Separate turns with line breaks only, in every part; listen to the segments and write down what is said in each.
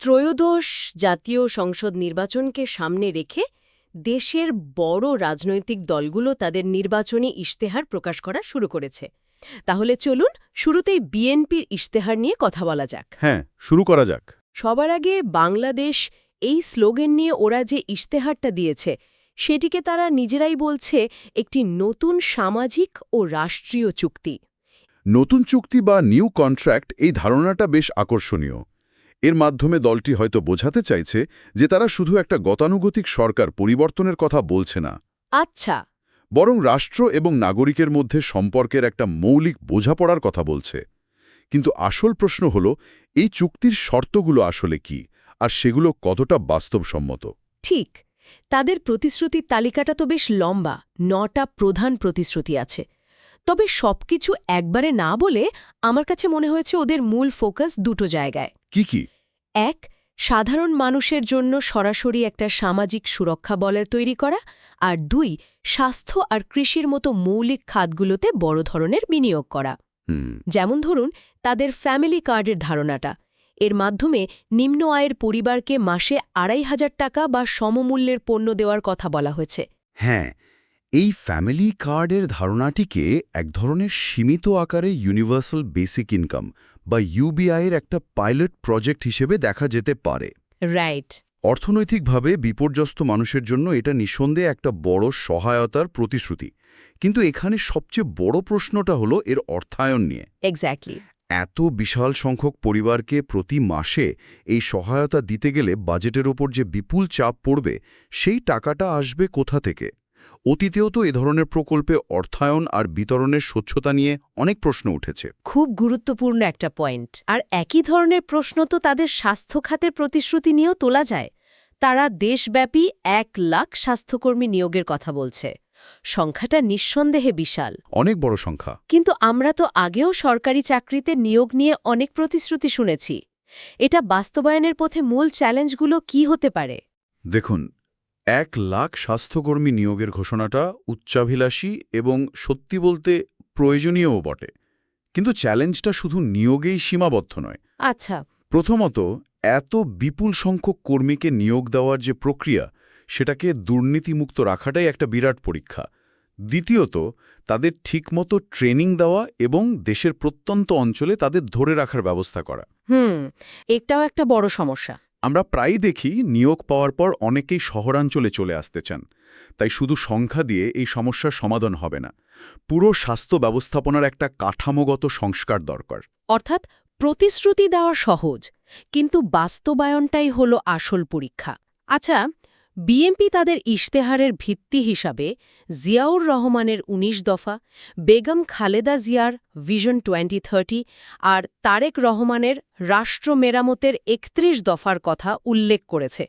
ত্রয়োদশ জাতীয় সংসদ নির্বাচনকে সামনে রেখে দেশের বড় রাজনৈতিক দলগুলো তাদের নির্বাচনী ইশতেহার প্রকাশ করা শুরু করেছে। তাহলে চলুন শুরুতেই বিএনপির ইশতেহার নিয়ে কথা বলা যাক।
হ্যাঁ, শুরু করা যাক।
সবার আগে বাংলাদেশ এই স্লোগান নিয়ে ওরা যে ইশতেহারটা দিয়েছে সেটিকে তারা নিজেরাই বলছে একটি নতুন সামাজিক ও রাষ্ট্রীয় চুক্তি।
নতুন চুক্তি বা নিউ কন্ট্রাক্ট এই ধারণাটা বেশ আকর্ষণীয়। এর মাধ্যমে দলটি হয়তো বোঝাতে চাইছে যে তারা শুধু একটা গতানুগতিক সরকার পরিবর্তনের কথা বলছে না,
আচ্ছা,
বরং রাষ্ট্র এবং নাগরিকের মধ্যে সম্পর্কের একটা মৌলিক বোঝাপড়ার কথা বলছে। কিন্তু আসল প্রশ্ন হল, এই চুক্তির শর্তগুলো আসলে কি, আর সেগুলো কতটা বাস্তবসম্মত?
ঠিক। তাদের প্রতিশ্রুতির তালিকাটা তো বেশ লম্বা, 9টা প্রধান প্রতিশ্রুতি আছে। তবে সবকিছু একবারে না বলে আমার কাছে মনে হয়েছে ওদের মূল ফোকাস দুটো জায়গায়।
কি কি?
এক, সাধারণ মানুষের জন্য সরাসরি একটা সামাজিক সুরক্ষা বলয় তৈরি করা, আর 2, স্বাস্থ্য আর কৃষির মতো মৌলিক খাতগুলোতে বড় ধরনের বিনিয়োগ করা। যেমন ধরুন তাদের ফ্যামিলি কার্ডের ধারণাটা, এর মাধ্যমে নিম্ন আয়ের পরিবারকে মাসে 2,500 টাকা বা সমমূল্যের পণ্য দেওয়ার কথা বলা হয়েছে।
হ্যাঁ, এই ফ্যামিলি কার্ডের ধারণাটিকে এক ধরনের সীমিত আকারে ইউনিভার্সাল বেসিক ইনকাম বা ইউবিআইয়ের একটা পাইলট প্রজেক্ট হিসেবে দেখা যেতে পারে।
রাইট।
অর্থনৈতিকভাবে বিপর্যস্ত মানুষের জন্য এটা নিঃসন্দেহে একটা বড় সহায়তার প্রতিশ্রুতি। কিন্তু এখানে সবচেয়ে বড় প্রশ্নটা হলো এর অর্থায়ন নিয়ে।
এক্স্যাক্টলি।
এত বিশাল সংখ্যক পরিবারকে প্রতি মাসে এই সহায়তা দিতে গেলে বাজেটের ওপর যে বিপুল চাপ পড়বে, সেই টাকাটা আসবে কোথা থেকে? অতীতেও তো এ ধরনের প্রকল্পে অর্থায়ন আর বিতরণের স্বচ্ছতা নিয়ে অনেক প্রশ্ন উঠেছে।
খুব গুরুত্বপূর্ণ একটা পয়েন্ট। আর একই ধরনের প্রশ্ন তো তাদের স্বাস্থ্য খাতের প্রতিশ্রুতি নিয়েও তোলা যায়। তারা দেশব্যাপী 1 লাখ স্বাস্থ্যকর্মী নিয়োগের কথা বলছে। সংখ্যাটা নিঃসন্দেহে বিশাল,
অনেক বড় সংখ্যা।
কিন্তু আমরা তো আগেও সরকারি চাকরিতে নিয়োগ নিয়ে অনেক প্রতিশ্রুতি শুনেছি। এটা বাস্তবায়নের পথে মূল চ্যালেঞ্জগুলো কি হতে পারে?
দেখুন, 1 লাখ স্বাস্থ্যকর্মী নিয়োগের ঘোষণাটা উচ্চাভিলাষী এবং সত্যি বলতে প্রয়োজনীয়ও বটে। কিন্তু চ্যালেঞ্জটা শুধু নিয়োগেই সীমাবদ্ধ নয়।
আচ্ছা।
প্রথমত, এত বিপুল সংখ্যক কর্মীকে নিয়োগ দেওয়ার যে প্রক্রিয়া, সেটাকে দুর্নীতিমুক্ত রাখাটাই একটা বিরাট পরীক্ষা। দ্বিতীয়ত, তাদের ঠিকমতো ট্রেনিং দেওয়া এবং দেশের প্রত্যন্ত অঞ্চলে তাদের ধরে রাখার ব্যবস্থা করা।
এটাও একটা বড় সমস্যা।
আমরা প্রায়ই দেখি নিয়োগ পাওয়ার পর অনেকেই শহরাঞ্চলে চলে আসতে চান। তাই শুধু সংখ্যা দিয়ে এই সমস্যার সমাধান হবে না। পুরো স্বাস্থ্য ব্যবস্থাপনার একটা কাঠামোগত সংস্কার দরকার।
অর্থাৎ প্রতিশ্রুতি দেওয়া সহজ, কিন্তু বাস্তবায়নটাই হলো আসল পরীক্ষা। আচ্ছা, বিএনপি তাদের ইশতেহারের ভিত্তি হিসাবে জিয়াউর রহমানের ১৯ দফা, বেগম খালেদা জিয়ার ভিশন 2030 আর তারেক রহমানের রাষ্ট্র মেরামতের ৩১ দফার কথা উল্লেখ করেছে।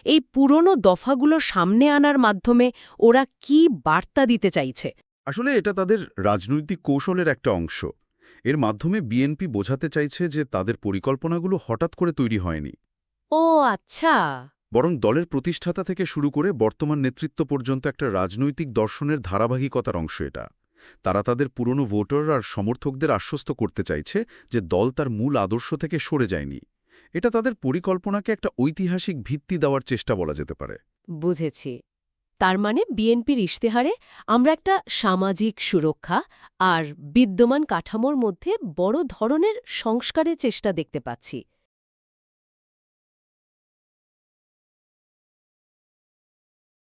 এই পুরনো দফাগুলো সামনে আনার মাধ্যমে ওরা কি বার্তা দিতে চাইছে?
আসলে এটা তাদের রাজনৈতিক কৌশলের একটা অংশ। এর মাধ্যমে বিএনপি বোঝাতে চাইছে যে তাদের পরিকল্পনাগুলো হঠাৎ করে তৈরি হয়নি,
ও আচ্ছা।
বরং দলের প্রতিষ্ঠাতা থেকে শুরু করে বর্তমান নেতৃত্ব পর্যন্ত একটা রাজনৈতিক দর্শনের ধারাবাহিকতার অংশ এটা। তারা তাদের পুরনো ভোটার আর সমর্থকদের আশ্বস্ত করতে চাইছে যে দল তার মূল আদর্শ থেকে সরে যায়নি। এটা তাদের পরিকল্পনাকে একটা ঐতিহাসিক ভিত্তি দেওয়ার চেষ্টা বলা যেতে পারে।
বুঝেছি। তার মানে বিএনপির ইশতেহারে আমরা একটা সামাজিক সুরক্ষা আর বিদ্যমান কাঠামোর মধ্যে বড় ধরনের সংস্কারের চেষ্টা দেখতে পাচ্ছি।